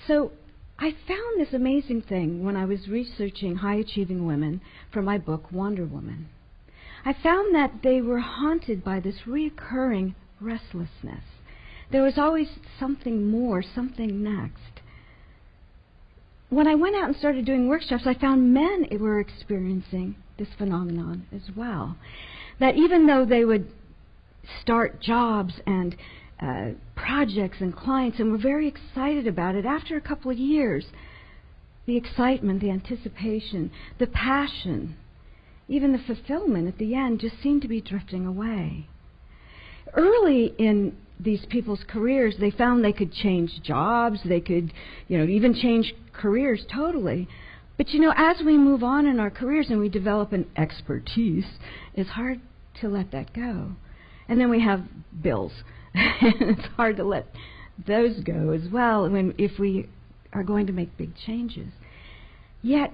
So I found this amazing thing when I was researching high-achieving women for my book, Wonder Woman. I found that they were haunted by this recurring restlessness. There was always something more, something next. When I went out and started doing workshops, I found men were experiencing this phenomenon as well. That even though they would start jobs and projects and clients and were very excited about it, after a couple of years, the excitement, the anticipation, the passion, even the fulfillment at the end just seemed to be drifting away. Early in these people's careers, they found they could change jobs, they could, even change careers totally. But as we move on in our careers and we develop an expertise, it's hard to let that go. And then we have bills. It's hard to let those go as well if we are going to make big changes. Yet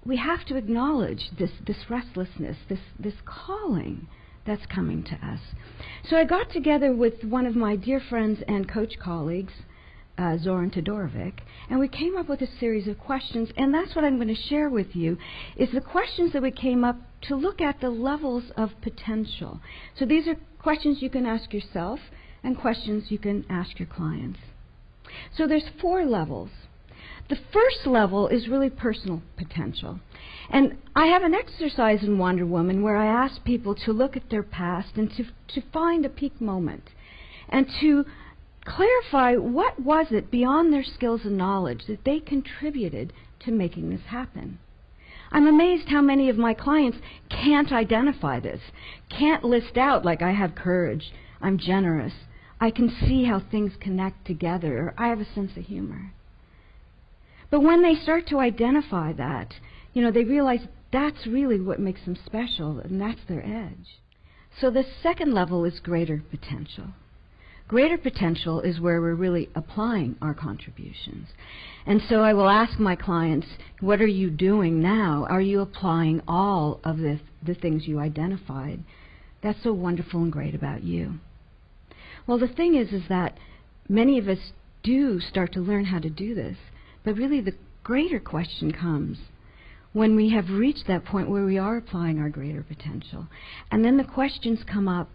we have to acknowledge this restlessness, this calling that's coming to us. So I got together with one of my dear friends and coach colleagues, Zoran Todorovic, and we came up with a series of questions, and that's what I'm going to share with you, is the questions that we came up to look at the levels of potential. So these are questions you can ask yourself and questions you can ask your clients. So there's 4 levels. The first level is really personal potential. And I have an exercise in Wonder Woman where I ask people to look at their past and to find a peak moment and to clarify what was it beyond their skills and knowledge that they contributed to making this happen. I'm amazed how many of my clients can't identify this, can't list out like I have courage, I'm generous, I can see how things connect together, or I have a sense of humor. But when they start to identify that, they realize that's really what makes them special, and that's their edge. So the second level is greater potential. Greater potential is where we're really applying our contributions. And so I will ask my clients, what are you doing now? Are you applying all of the things you identified? That's so wonderful and great about you. Well, the thing is that many of us do start to learn how to do this, but really the greater question comes when we have reached that point where we are applying our greater potential. And then the questions come up,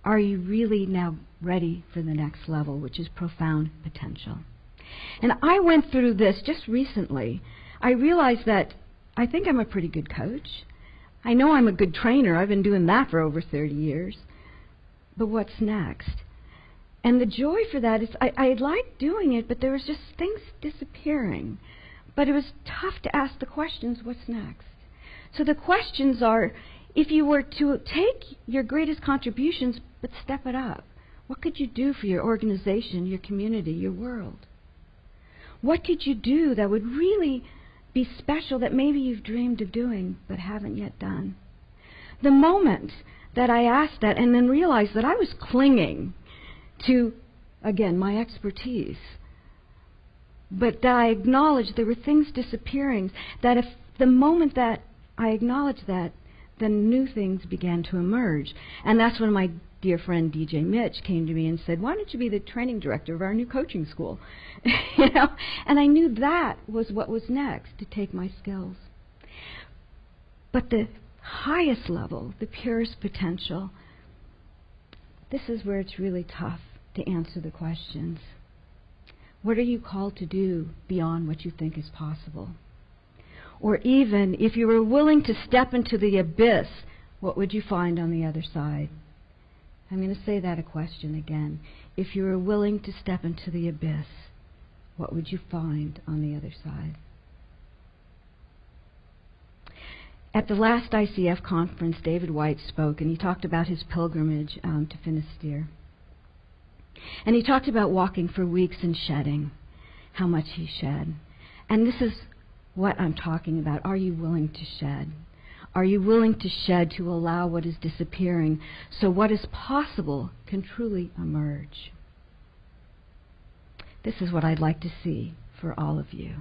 are you really now ready for the next level, which is profound potential? And I went through this just recently. I realized that I think I'm a pretty good coach. I know I'm a good trainer. I've been doing that for over 30 years. But what's next? And the joy for that is I liked doing it, but there was just things disappearing. But it was tough to ask the questions, what's next? So the questions are, if you were to take your greatest contributions but step it up, what could you do for your organization, your community, your world? What could you do that would really be special that maybe you've dreamed of doing but haven't yet done? The moment that I asked that and then realized that I was clinging to, again, my expertise, but that I acknowledged there were things disappearing, that if the moment that I acknowledged that, then new things began to emerge. And that's when my dear friend DJ Mitch came to me and said, why don't you be the training director of our new coaching school? And I knew that was what was next, to take my skills. But the highest level, the purest potential, this is where it's really tough to answer the questions. What are you called to do beyond what you think is possible? Or even, if you were willing to step into the abyss, what would you find on the other side? I'm going to say that a question again. If you were willing to step into the abyss, what would you find on the other side? At the last ICF conference, David White spoke, and he talked about his pilgrimage to Finisterre. And he talked about walking for weeks and shedding, how much he shed. And this is what I'm talking about. Are you willing to shed? Are you willing to shed to allow what is disappearing so what is possible can truly emerge? This is what I'd like to see for all of you.